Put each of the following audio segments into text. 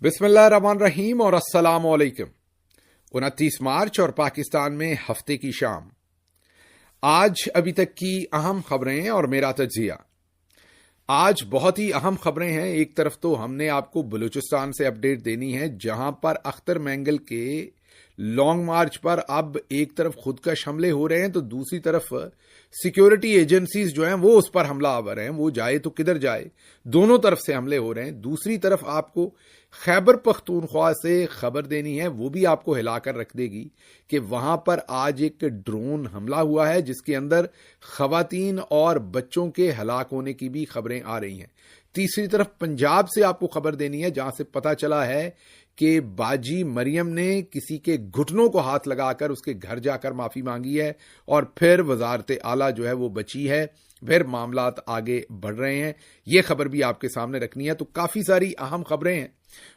बिस्मिल्लाहिर्रहमानिर्रहीम और अस्सलाम वालेकुम। 29 मार्च और पाकिस्तान में हफ्ते की शाम। आज अभी तक की अहम खबरें और मेरा तज्जिया। आज बहुत ही अहम खबरें हैं। एक तरफ तो हमने आपको बलूचिस्तान से अपडेट देनी है, जहां पर अख्तर मैंगल के लॉन्ग मार्च पर अब एक तरफ खुदकश हमले हो रहे हैं, तो दूसरी तरफ सिक्योरिटी एजेंसीज जो हैं वो उस पर हमला आवर हैं। वो जाए तो किधर जाए, दोनों तरफ से हमले हो रहे हैं। दूसरी तरफ आपको खैबर पख्तूनख्वा से खबर देनी है, वो भी आपको हिलाकर रख देगी कि वहां पर आज एक ड्रोन हमला हुआ है, जिसके अंदर खवातीन और बच्चों के हलाक होने की भी खबरें आ रही हैं। तीसरी तरफ पंजाब से आपको खबर देनी है, जहां से पता चला है कि बाजी मरियम ने किसी के घुटनों को हाथ लगाकर उसके घर जाकर माफी मांगी है और फिर वजारत आला जो है वो बची है। फिर मामलात आगे बढ़ रहे हैं, ये खबर भी आपके सामने रखनी है। तो काफी सारी अहम खबरें हैं,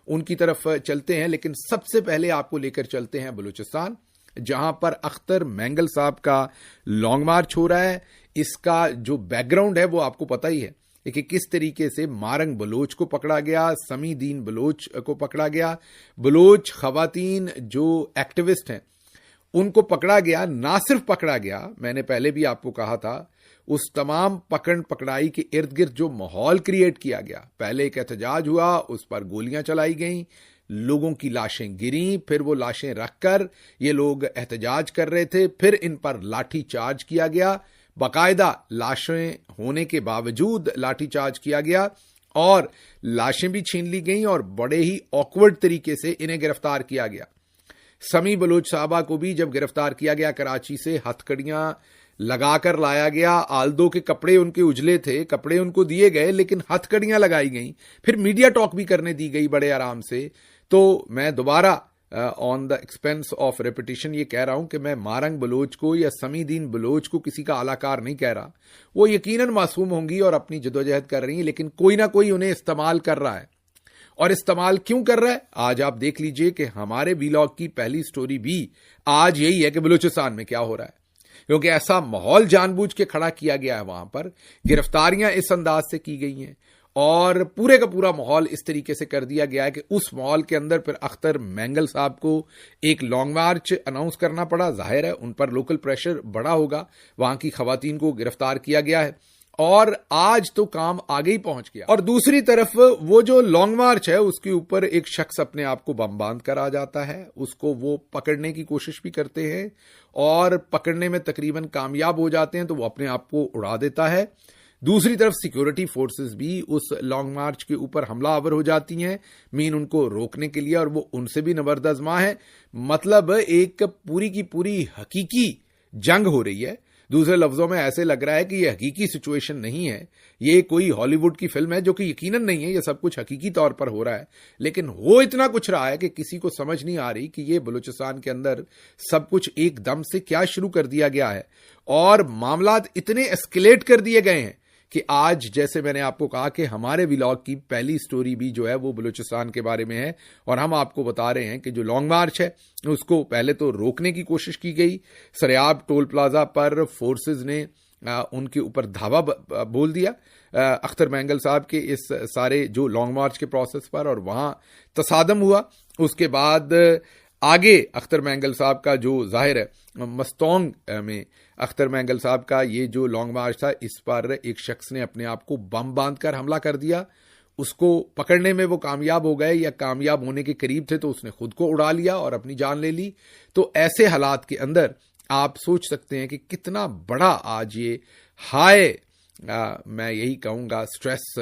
उनकी तरफ चलते हैं। लेकिन सबसे पहले आपको लेकर चलते हैं बलूचिस्तान, जहां पर अख्तर मैंगल साहब का लॉन्ग मार्च हो रहा है। इसका जो बैकग्राउंड है वो आपको पता ही है कि किस तरीके से मारंग बलोच को पकड़ा गया, समी दीन बलोच को पकड़ा गया। बलोच खवातीन जो एक्टिविस्ट हैं उनको पकड़ा गया। ना सिर्फ पकड़ा गया, मैंने पहले भी आपको कहा था, उस तमाम पकड़ पकड़ाई के इर्द गिर्द जो माहौल क्रिएट किया गया। पहले एक एहतजाज हुआ, उस पर गोलियां चलाई गईं, लोगों की लाशें गिरी, फिर वो लाशें रखकर ये लोग एहतजाज कर रहे थे, फिर इन पर लाठी चार्ज किया गया। बाकायदा लाशें होने के बावजूद लाठीचार्ज किया गया और लाशें भी छीन ली गईं और बड़े ही ऑकवर्ड तरीके से इन्हें गिरफ्तार किया गया। समी बलोच साहबा को भी जब गिरफ्तार किया गया, कराची से हथकड़ियां लगाकर लाया गया। आल्दो के कपड़े उनके उजले थे, कपड़े उनको दिए गए, लेकिन हथकड़ियां लगाई गईं। फिर मीडिया टॉक भी करने दी गई बड़े आराम से। तो मैं दोबारा on the expense of repetition ये कह रहा हूं कि मैं मारंग बलोच को या समीदीन बलोच को किसी का आलाकार नहीं कह रहा। वो यकीनन मासूम होंगी और अपनी जदोजहद कर रही हैं, लेकिन कोई ना कोई उन्हें इस्तेमाल कर रहा है। और इस्तेमाल क्यों कर रहा है, आज आप देख लीजिए कि हमारे वीलॉग की पहली स्टोरी भी आज यही है कि बलूचिस्तान में क्या हो रहा है, क्योंकि ऐसा माहौल जानबूझ के खड़ा किया गया है। वहां पर गिरफ्तारियां इस अंदाज से की गई हैं और पूरे का पूरा माहौल इस तरीके से कर दिया गया है कि उस माहौल के अंदर फिर अख्तर मैंगल साहब को एक लॉन्ग मार्च अनाउंस करना पड़ा। जाहिर है उन पर लोकल प्रेशर बड़ा होगा, वहां की खवातीन को गिरफ्तार किया गया है और आज तो काम आगे ही पहुंच गया। और दूसरी तरफ वो जो लॉन्ग मार्च है उसके ऊपर एक शख्स अपने आप को बम बांध कर आ जाता है। उसको वो पकड़ने की कोशिश भी करते हैं और पकड़ने में तकरीबन कामयाब हो जाते हैं, तो वो अपने आप को उड़ा देता है। दूसरी तरफ सिक्योरिटी फोर्सेस भी उस लॉन्ग मार्च के ऊपर हमला आवर हो जाती हैं, मीन उनको रोकने के लिए, और वो उनसे भी नबर्द आज़मा है। मतलब एक पूरी की पूरी हकीकी जंग हो रही है। दूसरे लफ्जों में ऐसे लग रहा है कि ये हकीकी सिचुएशन नहीं है, ये कोई हॉलीवुड की फिल्म है, जो कि यकीनन नहीं है। ये सब कुछ हकीकी तौर पर हो रहा है, लेकिन हो इतना कुछ रहा है कि किसी को समझ नहीं आ रही कि ये बलूचिस्तान के अंदर सब कुछ एकदम से क्या शुरू कर दिया गया है। और मामलात इतने एस्केलेट कर दिए गए हैं कि आज, जैसे मैंने आपको कहा कि हमारे व्लॉग की पहली स्टोरी भी जो है वो बलूचिस्तान के बारे में है, और हम आपको बता रहे हैं कि जो लॉन्ग मार्च है उसको पहले तो रोकने की कोशिश की गई। सरियाब टोल प्लाजा पर फोर्सेस ने उनके ऊपर धावा बोल दिया अख्तर मैंगल साहब के इस सारे जो लॉन्ग मार्च के प्रोसेस पर, और वहां तसादम हुआ। उसके बाद आगे अख्तर मैंगल साहब का जो जाहिर है मस्तोंग में अख्तर मैंगल साहब का ये जो लॉन्ग मार्च था, इस पर एक शख्स ने अपने आप को बम बांधकर हमला कर दिया। उसको पकड़ने में वो कामयाब हो गए या कामयाब होने के करीब थे, तो उसने खुद को उड़ा लिया और अपनी जान ले ली। तो ऐसे हालात के अंदर आप सोच सकते हैं कि कितना बड़ा आज ये हाई मैं यही कहूंगा स्ट्रेस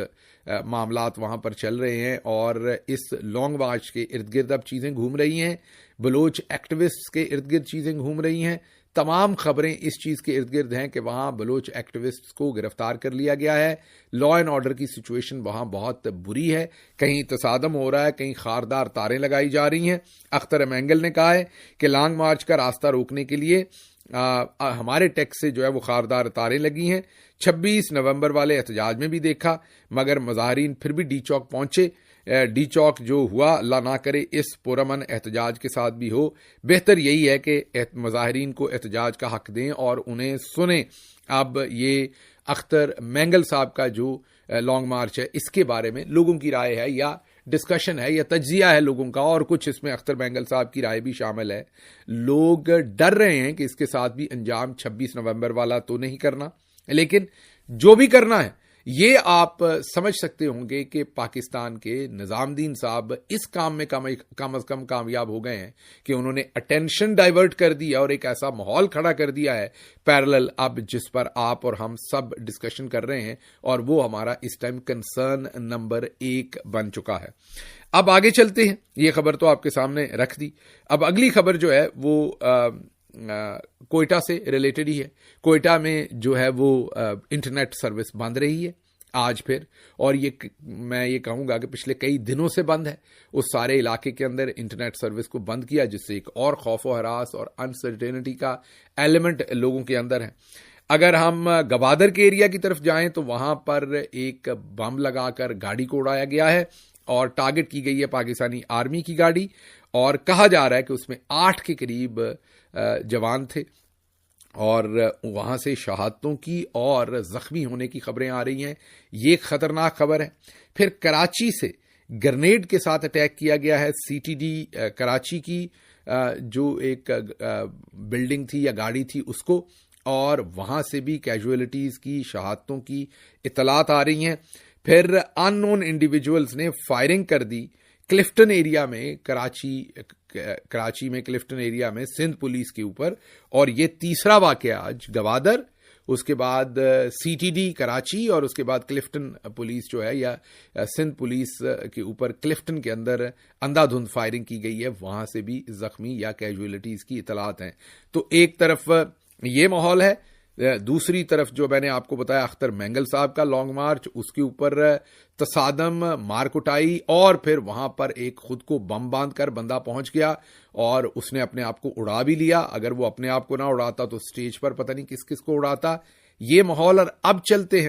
मामलात वहां पर चल रहे हैं। और इस लॉन्ग मार्च के इर्द गिर्द अब चीजें घूम रही हैं, बलोच एक्टिविस्ट के इर्द गिर्द चीजें घूम रही हैं। तमाम खबरें इस चीज के इर्द गिर्द हैं कि वहां बलोच एक्टिविस्ट्स को गिरफ्तार कर लिया गया है। लॉ एंड ऑर्डर की सिचुएशन वहां बहुत बुरी है, कहीं तसादम हो रहा है, कहीं खारदार तारें लगाई जा रही हैं। अख्तर मैंगल ने कहा है कि लॉन्ग मार्च का रास्ता रोकने के लिए हमारे टैक्स से जो है वो खारदार तारें लगी हैं। 26 नवंबर वाले एहतजाज में भी देखा, मगर मुजाहरीन फिर भी डी चौक पहुंचे। डी चौक जो हुआ, अल्लाह ना करे इस पुरअमन एहतजाज के साथ भी हो। बेहतर यही है कि मुजाहरीन को एहतजाज का हक दें और उन्हें सुने। अब ये अख्तर मैंगल साहब का जो लॉन्ग मार्च है, इसके बारे में लोगों की राय है या ڈسکشن ہے یا تجزیہ ہے لوگوں کا, اور کچھ اس میں اختر بینگل صاحب کی رائے بھی شامل ہے. لوگ ڈر رہے ہیں کہ اس کے ساتھ بھی انجام 26 نومبر والا تو نہیں کرنا, لیکن جو بھی کرنا ہے یہ آپ سمجھ سکتے ہوں گے کہ پاکستان کے نظام الدین صاحب اس کام میں کم از کم کامیاب ہو گئے ہیں کہ انہوں نے اٹینشن ڈائیورٹ کر دیا اور ایک ایسا ماحول کھڑا کر دیا ہے پیرلل اب جس پر آپ اور ہم سب ڈسکشن کر رہے ہیں, اور وہ ہمارا اس ٹائم کنسرن نمبر 1 بن چکا ہے. اب آگے چلتے ہیں, یہ خبر تو آپ کے سامنے رکھ دی. اب اگلی خبر جو ہے وہ کوئٹہ سے ریلیٹڈ ہی ہے. کوئٹہ میں جو ہے وہ انٹرنیٹ سروس بند رہی ہے آج پھر, اور میں یہ کہوں گا کہ پچھلے کئی دنوں سے بند ہے. اس سارے علاقے کے اندر انٹرنیٹ سروس کو بند کیا, جس سے ایک اور خوف و ہراس اور انسرٹینٹی کا ایلیمنٹ لوگوں کے اندر ہے. اگر ہم گوادر کے ایریا کی طرف جائیں تو وہاں پر ایک بم لگا کر گاڑی کو اڑایا گیا ہے اور ٹارگٹ کی گئی ہے پاکستانی آرمی کی گاڑی, اور کہا جا رہا ہے کہ اس میں 8 کے قریب جوان تھے, اور وہاں سے شہادتوں کی اور زخمی ہونے کی خبریں آ رہی ہیں. یہ ایک خطرناک خبر ہے. پھر کراچی سے گرنیڈ کے ساتھ اٹیک کیا گیا ہے سی ٹی ڈی کراچی کی جو ایک بلڈنگ تھی یا گاڑی تھی اس کو, اور وہاں سے بھی کیجویلٹیز کی, شہادتوں کی اطلاعات آ رہی ہیں. پھر ان نون انڈیویجولز نے فائرنگ کر دی کلفٹن ایریا میں, کراچی میں کلفٹن ایریا میں سندھ پولیس کے اوپر, اور یہ تیسرا واقعہ آج گوادر, اس کے بعد سی ٹی ڈی کراچی, اور اس کے بعد کلفٹن پولیس جو ہے یا سندھ پولیس کے اوپر کلفٹن کے اندر اندھا دھند فائرنگ کی گئی ہے. وہاں سے بھی زخمی یا کیجویلٹیز کی اطلاعات ہیں. تو ایک طرف یہ ماحول ہے, دوسری طرف جو میں نے آپ کو بتایا اختر مینگل صاحب کا لانگ مارچ, اس کے اوپر تصادم, مار کٹائی, اور پھر وہاں پر ایک خود کو بم باندھ کر بندہ پہنچ گیا اور اس نے اپنے آپ کو اڑا بھی لیا. اگر وہ اپنے آپ کو نہ اڑاتا تو سٹیج پر پتہ نہیں کس کس کو اڑاتا. یہ ماحول, اور اب چلتے ہیں